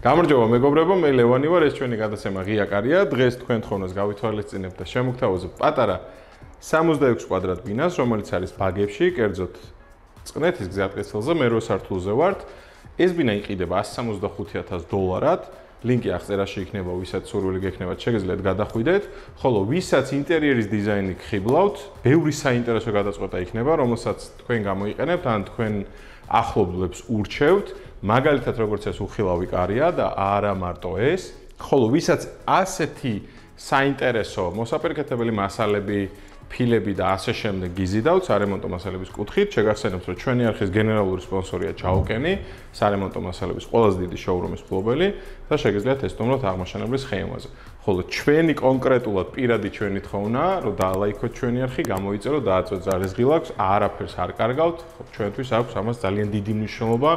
გამარჯობა მეგობრებო, მე ლევანი ვარ, ეს ჩვენი გადაცემა ღია კარია. დღეს თქვენ თხოვნას გავითვალისწინებთ და შემოგთავაზებ პატარა 66 კვადრატ ბინას, რომელიც არის ბაგებში, კერძოდ წყნეთის გზატკეცილზე, მე-8 სართულზე ვართ. ეს ბინა იყიდება $165,000. ლინკი აღწერაში იქნება, ვისაც სურვილი გექნებათ, შეგიძლიათ გადახვიდეთ. ხოლო ვისაც ინტერიერის დიზაინი გხიბლავთ, ბევრი საინტერესო გადაწყვეტა იქნება, რომელსაც თქვენ გამოიყენებთ, ან თქვენ ახლობლებს ურჩევთ. მაგალითად, როგორც ეს უხილავი კარია და არა მარტო ეს, ხოლო ვისაც ასეთი საინტერესო მოსაპირკეთებელი მასალები, ფილები და ასე შემდეგ გიზიდავთ სარემონტო მასალების კუთხით, შეგახსენებთ, რომ ჩვენი არხის გენერალური სპონსორია ჩაუკენი, სარემონტო მასალების ყველაზე დიდი შოურუმის მფლობელი და შეგიძლიათ ესტუმროთ აღმაშენებლის სხეულაზე. ხოლო ჩვენი კონკრეტულად პირადი ჩვენი თხოვნა, რომ დაალაიქოთ ჩვენი არხი, გამოიწეროთ, დააწვეთ ზარეზღილ აქვს, არაფერს არ კარგავთ, ჩვენთვის აქვს ამას ძალიან დიდი მნიშვნელობა.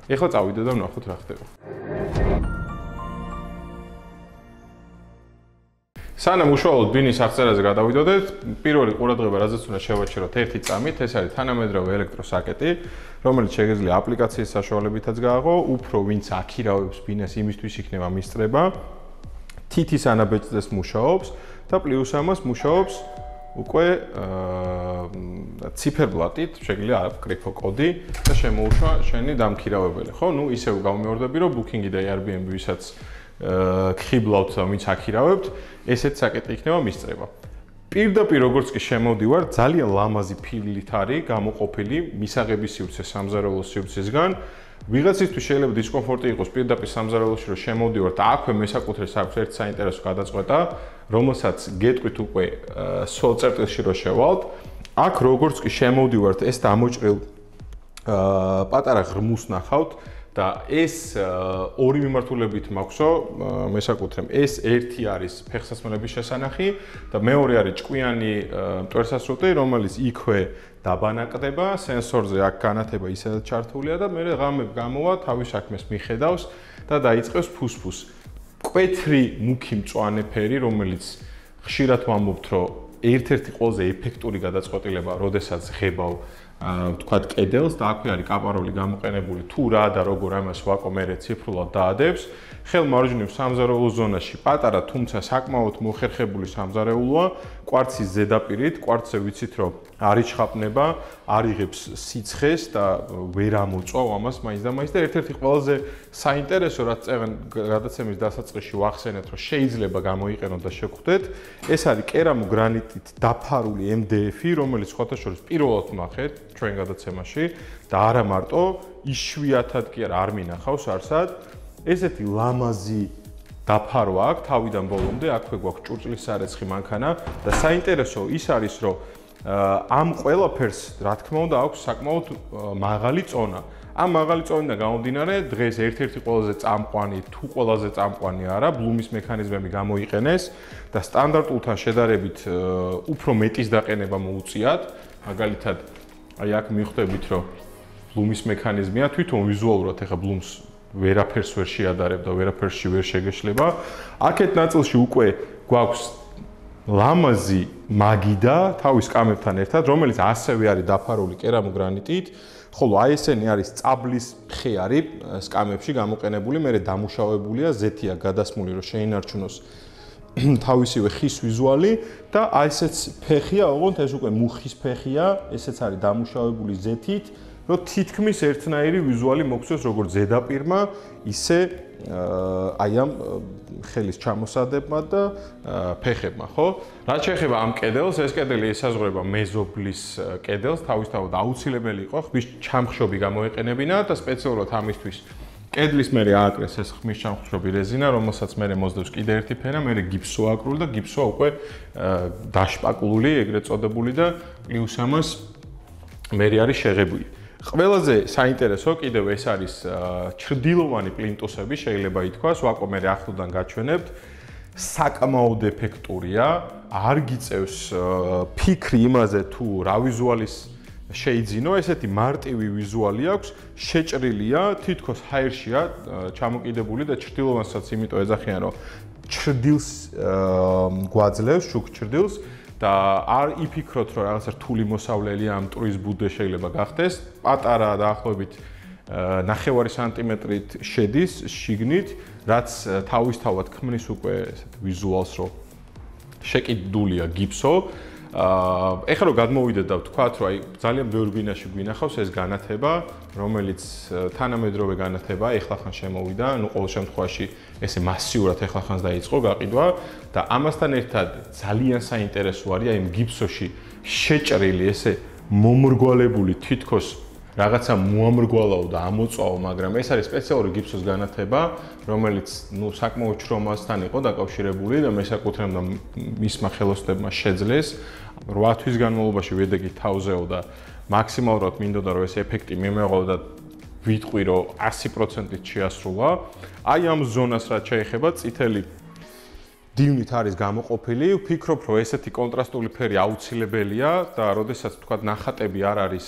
ეხლა წავიდეთ და ვნახოთ რა ხდება. სანამ უშუალოდ ბინის აღწერაზე გადავიდოდეთ, პირველი ყურადღება რაზეც უნდა შევაჩეროთ ერთი წამით, ეს არის თანამედროვე ელექტროსაკეტი, რომელიც შეგიძლია აპლიკაციის საშუალებითაც გააღო, უფრო ვინც აქირავებს ბინას, იმისთვის იქნება მისწრება, თითის ანაბეჭდას მუშაობს და პლუს ამას მუშაობს უკვე ციფერბლატით, შეგიძლია აკრიფო კოდი და შემოუშვა შენი დამქირავებელი, ხო? ნუ ისევ გავმეორდები, რომ Booking და Airbnb ვისაც გხიბლავთ და ვინც აქირავებთ, ესეთ საკეტი იქნება მისწრება. პირდაპირ როგორც კი შემოვდივარ, ძალიან ლამაზი ფილით არის გამოყოფილი მისაღების სივრცე სამზარეულოს სივრცისგან. ვიღაცისთვის შეიძლება დისკომფორტი იყოს პირდაპირ სამზარეულოში რომ შემოვდივართ და აქვე მესაკუთრეს აქვს ერთ საინტერესო გადაწყვეტა, რომელსაც გეტყვით უკვე სულ წერტილში რომ შევალთ. აქ როგორც კი შემოვდივართ, ეს დამოჭრილ პატარა ღრმულს ნახავთ და ეს ორი მიმართულებით მაქვსო მესაკუთრემ. ეს ერთი არის ფეხსაცმელების შესანახი და მეორე არის ჭკვიანი მტვერსასრუტი, რომელიც იქვე დაბანაკდება, სენსორზე აქ განათება ისედაც ჩართულია და მე ღამებ გამოვა, თავის საქმეს მიხედავს და დაიწყებს ფუსფუს. მკვეთრი მუქი მწვანე ფერი, რომელიც ხშირად ვამბობთ, რომ ერთ-ერთი ყველაზე ეფექტური გადაწყვეტილება, როდესაც ღებავ ვთქვათ კედელს და აქვე არის კაპაროლი გამოყენებული, თუ რა და როგორ ამას ვაკო მე ციფრულად დაადებს. ხელმარჯვნივ სამზარეულო ზონაში პატარა, თუმცა საკმაოდ მოხერხებული სამზარეულოა, კვარცის ზედაპირით, კვარცზე ვიცით, რომ არ იჩხაპნება, არ იღებს სიცხეს და ვერ ამოწვა ამას მაინც და მაინც და ერთ-ერთი ყველაზე საინტერესო, რაც წევენ გადაცემის დასაწყისში ვახსენეთ, რომ შეიძლება გამოიყენოთ და შეგხვდეთ, ეს არის კერამოგრანიტით დაფარული MDF-ი, რომელიც სხვათა შორის პირველად ვნახეთ ჩვენ გადაცემაში და არა მარტო, იშვიათად კი არ მინახავს არსად. ესეთი ლამაზი დაფარო აქვს თავიდან ბოლომდე, აქვე გვაქვს ჭურჭლის სარეცხი მანქანა და საინტერესო ის არის, რომ ამ ყველაფერს, რა თქმა უნდა, აქვს საკმაოდ მაღალი წონა. ამ მაღალი წონიდან გამომდინარე, დღეს ერთ-ერთი ყველაზე წამყვანი, თუ ყველაზე წამყვანი არა, ბლუმის მექანიზმები გამოიყენეს და სტანდარტულთან შედარებით უფრო მეტის დაყენება მოუწიათ. მაგალითად, აი აქ მიხვდებით, რომ ბლუმის მექანიზმია, თვითონ ვიზუალურად ეხა ბლუმს ვერაფერს ვერ შეადარებ და ვერაფერში ვერ შეგეშლება. აქეთ ნაწილში უკვე გვაქვს ლამაზი მაგიდა თავის კამებთან ერთად, რომელიც ასევე არის დაფარული კერამოგრანიტით, ხოლო აი ესენი არის წაბლის ხე არის სკამებში გამოყენებული, მერე დამუშავებულია, ზეთია გადასმული, რომ შეინარჩუნოს თავისივე ხის ვიზუალი და აი ესეც ფეხია, ოღონდ ეს უკვე მუხის ფეხია, ესეც არის დამუშავებული ზეთით. რომ თითქმის ერთნაირი ვიზუალი მოგვცეს როგორც ზედაპირმა, ისე აი ამ ხელის ჩამოსადებმა და ფეხებმა, ხო? რაც შეეხება ამ კედელს, ეს კედელი ესაზღვრება მეზობლის კედელს, თავისთავად აუცილებელი იყო ხმის ჩამხშობი გამოეყენებინა და სპეციალურად ამისთვის კედლის მერე ააკრეს ეს ხმის ჩამხშობი რეზინა, რომელსაც მერე მოსდევს კიდე ერთი ფენა, მერე გიფსო აკრული და გიფსო უკვე დაშპაკლული, ეგრეთ წოდებული და პლუს ამას მერე არის შეღებილი. ყველაზე საინტერესო კიდევ ეს არის ჩრდილოვანი პლინტუსები, შეიძლება ითქვას, ვაკო მე ახლოდან გაჩვენებთ, საკმაოდ ეფექტურია, არ გიწევს ფიქრი იმაზე თუ რა ვიზუალის შეიძინო, ესეთი მარტივი ვიზუალი აქვს, შეჭრილია, თითქოს ჰაერშია ჩამოკიდებული და ჩრდილოვანსაც იმიტომ ეძახიან, რომ ჩრდილს გვაძლევს, შუქ ჩრდილს და არ იფიქროთ, რომ რაღაცა რთული მოსავლელია ამ მტვრის ბუდე შეიძლება გახდეს. პატარა დაახლოებით 9 სანტიმეტრით შედის შიგნით, რაც თავისთავად ქმნის უკვე ესეთ ვიზუალს, რომ შეკიდულია გიფსო. ეხლა რომ გადმოვიდეთ და ვთქვათ, რომ აი ძალიან ბევრ ბინაში გვინახავს ეს განათება, რომელიც თანამედროვე განათება, ეხლახან შემოვიდა, ну ყოველ შემთხვევაში ესე მასიურად ეხლახანს დაიწყო გაყიდვა და ამასთან ერთად ძალიან საინტერესო არის აი გიფსოში შეჭრილი ესე მომრგვალებული თითქოს რაღაცა მოამრგვალაო და ამოწვაო, მაგრამ ეს არის სპეციალური გიფსოს განათება, რომელიც ну საკმაოდ ჩრომასთან იყო დაკავშირებული და მესაკუთრემ და მისმა ხელოსნებმა შეძლეს 8 თვის განმავლობაში ვედეგი თავზეო და მაქსიმალურად მინდოდა რომ ეს ეფექტი მიმეღო და ვიტყვი რომ 100%-ით შეასრულა. აი ამ ზონას რაც შეეხება წითელი დივნით არის გამოყოფილი, ვფიქრობ რომ ესეთი კონტრასტული ფერი აუცილებელია და როდესაც თქვა ნახატები არ არის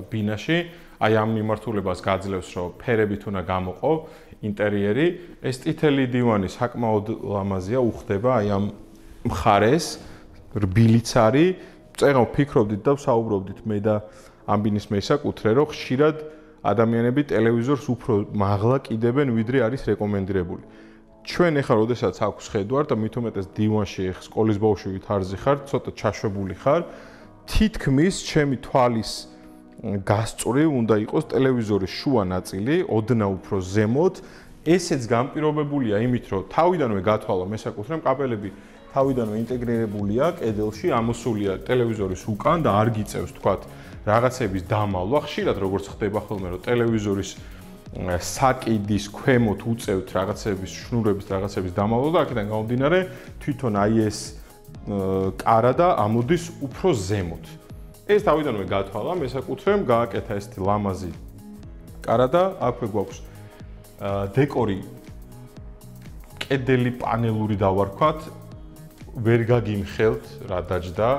ბინაში, აი ამ მიმართულებას გაძლევს რომ ფერებით უნდა გამოყო ინტერიერი, ეს წითელი დივანი საკმაოდ ლამაზია, უხდება აი ამ მხარეს, რბილიც არის, წერა ვფიქრობდით და ვსაუბრობდით მე და ამ ბინის მესაკუთრე, რომ ხშირად ადამიანები ტელევიზორს უფრო მაღლა კიდებენ, ვიდრე არის რეკომენდირებული. ჩვენ ახლა როდესაც აქვს ხედვარ და მით უმეტეს დივანში სკოლის ბავშვებით არზე ხარ, ცოტა ჩაშვებული ხარ, თითქმის ჩემი თვალის გასწვრივ უნდა იყოს ტელევიზორის შუა ნაწილი, ოდნავ უფრო ზემოთ. ესეც განპირობებულია იმით, რომ თავიდანვე გათვალა მესაკუთრემ კაბელები თავიდანვე ინტეგრირებულია კედელში, ამოსულია ტელევიზორის უკან და არ გიწევს თქვათ რაღაცების დამალვა. ხშირად როგორც ხდება ხოლმე, რომ ტელევიზორის საკიდის ქვემოთ უწევთ რაღაცების შნურების რაღაცების დამალვა და აქედან გამომდინარე თვითონ აი ეს კარა და ამოდის უფრო ზემოთ. ეს თავიდანვე გათვალა, მესაკუთრემ გააკეთა ესეთი ლამაზი კარა და აქვე გვაქვს დეკორი კედელი პანელური დავარქვათ, ვერ გაგიმხელთ რა დაჯდა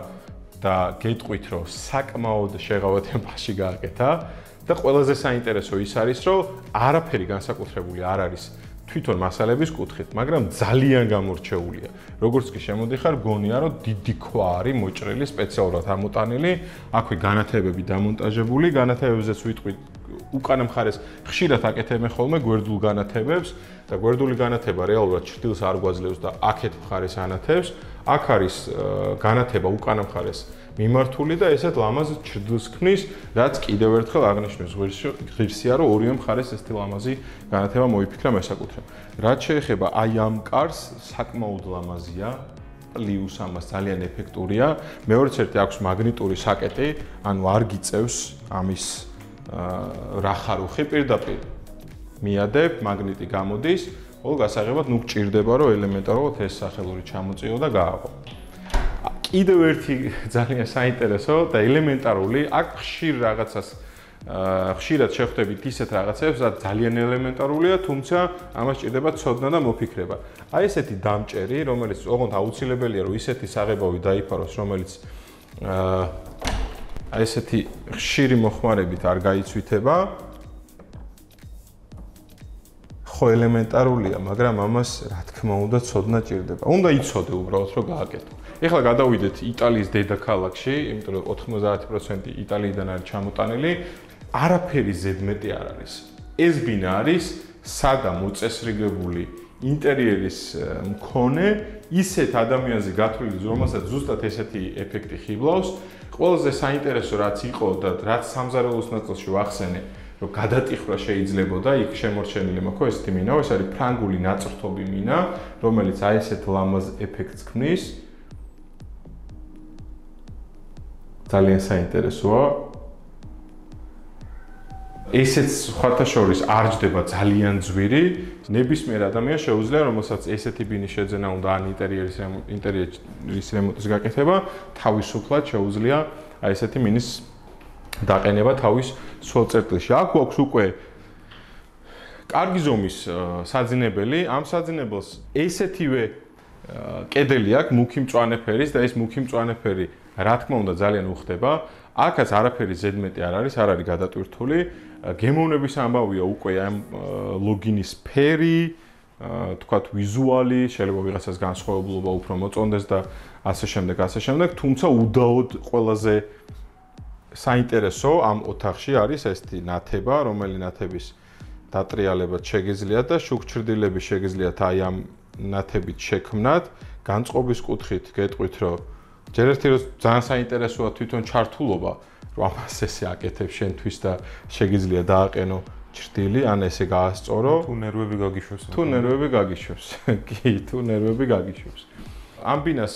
და გეტყვით რომ საკმაოდ შეღავათ ტემპაში გააკეთა. და ყველაზე საინტერესო ის არის, რომ არაფერი განსაკუთრებული არ არის თვითონ მასალების კუთხით, მაგრამ ძალიან გამორჩეულია. როგორც კი შემოდიხარ, გონია, რომ დიდი ქვა არის მოჭრილი, სპეციალურად ამოტანილი, აქვე განათებები დამონტაჟებული, განათებებზეც ვიტყვი უკანა მხარეს ხშირად აკეთებენ ხოლმე გვერდულ განათებებს და გვერდული განათება რეალურად ჭრილს არ გვაძლევს და აქეთ მხარეს ანათებს. აქ არის განათება უკანა მხარეს მიმართული და ესეთ ლამაზ ჭრილს ქმნის, რაც კიდევ ერთხელ აღნიშნავს ღირსია, რომ ორივე მხარეს ესეთი ლამაზი განათება მოიფიქრა მესაკუთრემ. რაც შეეხება აი ამ კარს, საკმაოდ ლამაზია, პლუს ამას ძალიან ეფექტურია. მეორეც ერთი აქვს მაგნიტური საკეტი, ანუ არ გიწევს ამის რახარუხი პირდაპირ მიადებ, მაგნიტი გამოდის, ხოლო გასაღებად ნუ გჭირდება რომ ელემენტარულად ეს სახელური ჩამოწიო და გააყო. კიდევ ერთი ძალიან საინტერესო და ელემენტარული, აქ ხშირ რაღაცას ხშირად შეხვდებით ისეთ რაღაცებს, რაც ძალიან ელემენტარულია, თუმცა ამას ჭირდება ცოდნა და მოფიქრება. აი ესეთი დამჭერი, რომელიც ოღონდ აუცილებელია რომ ისეთი საღებავი დაიფაროს, რომელიც აი ესეთი ხშირი მოხმარებით არ გაიცვითება. ხო ელემენტარულია, მაგრამ ამას რა თქმა უნდა ცოდნა ჭირდება. უნდა იცოდე უბრალოდ რომ გააკეთო. ეხლა გადავიდეთ იტალიის დედაქალაქში, იმიტომ რომ 90% იტალიიდან არის ჩამოტანილი, არაფერი ზედმეტი არ არის. ეს ბინა არის სადა მოწესრიგებული ინტერიერის მქონე, ისეთ ადამიანზე გათვლილი, რომელსაც ზუსტად ესეთი ეფექტი ხიბლავს. ყველაზე საინტერესო რაც იყო და რაც სამზარეულოს ნაწილში ვახსენე, რომ გადატიხრა შეიძლებოდა, იქ შემორჩენილი მაქვს ესეთი მინა, ეს არის ფრანგული ნაწრთობი მინა, რომელიც აი ესეთ ლამაზ ეფექტს ქმნის. ძალიან საინტერესოა. ესეც სხვათაშორის არ ჯდება ძალიან ძვირი, ნებისმიერ ადამიანს შეუძლია, რომელსაც ესეთი ბინის შეძენა უნდა ან ინტერიერის რემონტის გაკეთება, თავისუფლად შეუძლია აი ესეთი მინის დაყენება თავის სულ წერტილში. აქ გვაქვს უკვე კარგი ზომის საძინებელი, ამ საძინებელს ესეთივე კედელი აქვს მუქი მწვანე ფერის და ეს მუქი მწვანე ფერი რა თქმა უნდა ძალიან უხდება. აქაც არაფერი ზედმეტი არ არის გადატვირთული. გემოვნების ამბავია უკვე ამ ლოგინის ფერი, თქვათ ვიზუალი, შეიძლება ვიღაცას განსხვავებულობა უფრო მოწონდეს და ასე შემდეგ, თუმცა უდაოდ ყველაზე საინტერესო ამ ოთახში არის ესეთი ნათება, რომელი ნათების დატრიალებად შეგიძლიათ და შუქჩრდილები შეგიძლიათ აი ამ ნათებით შექმნათ, განწყობის კუთხით გეტყვით, რომ ჯერ ერთი რომ ძალიან საინტერესოა თვითონ ჩართულობა, რომ ამას ესე აკეთებ შენთვის და შეგიძლია დააყენო ჭრდილი, ან ესე გაასწორო. თუ ნერვები გაგიშვებს. თუ ნერვები გაგიშვებს. კი, თუ ნერვები გაგიშვებს. ამ ბინას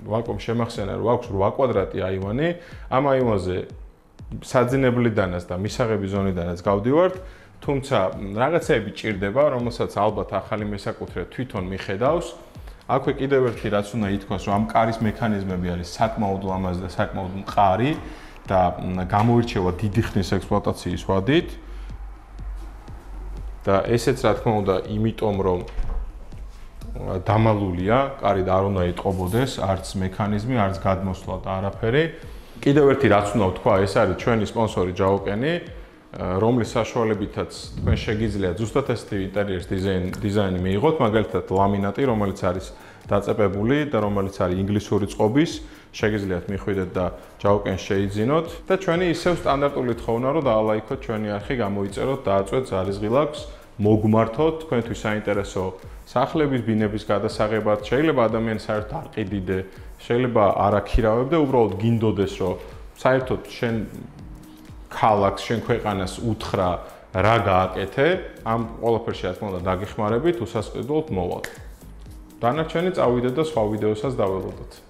ვაკომ შემახსენა, რომ აქვს 8 კვადრატი აივანი, ამ აივანზე საძინებლიდანაც და მისაღების ზონიდანაც გავდივართ, თუმცა რაღაცეები ჭირდება, რომელსაც ალბათ ახალი მესაკუთრე თვითონ მიხედავს. აქვე კიდევ ერთი რაც უნდა ითქვას, რომ ამ კარის მექანიზმები არის საკმაოდ ლამაზი და საკმაოდ მყარი და გამოირჩევა დიდი ხნის ექსპლუატაციის ვადით. და ესეც რა თქმა უნდა, იმიტომ რომ დამალულია, კარი არ უნდა იტყობოდეს, არც მექანიზმი, არც გადმოსვლა და არაფერი. კიდევ ერთი რაც უნდა ვთქვა, ეს არის ჩვენი სპონსორი ჯაოკენი, რომლის საშუალებითაც თქვენ შეგიძლიათ ზუსტად ესეთი ინტერიერის დიზაინი მიიღოთ, მაგალითად ლამინატი, რომელიც არის დაწეპებული და რომელიც არის ინგლისური წყობის, შეგიძლიათ მიხვიდეთ და ჯაოკენს შეიძინოთ და ჩვენი ისევ სტანდარტული თხოვნა რომ დაალაიქოთ ჩვენი არხი, გამოიწეროთ, დააწვეთ ზარისღილაკს, მოგმართოთ თქვენთვის საინტერესო სახლების, ბინების გადასაღებად, შეიძლება ადამიანს საერთოდ არ ყიდიდე, შეიძლება არ აქირავებდე, უბრალოდ გინდოდეს რომ საერთოდ შენ ქალაქს, შენ ქვეყანას უთხრა რა გააკეთე, ამ ყველაფერში რა თქმა უნდა დაგეხმარებით, უსასყიდლოდ მოვალ. დანარჩენი წავიდეთ და სხვა ვიდეოსაც დაველოდოთ.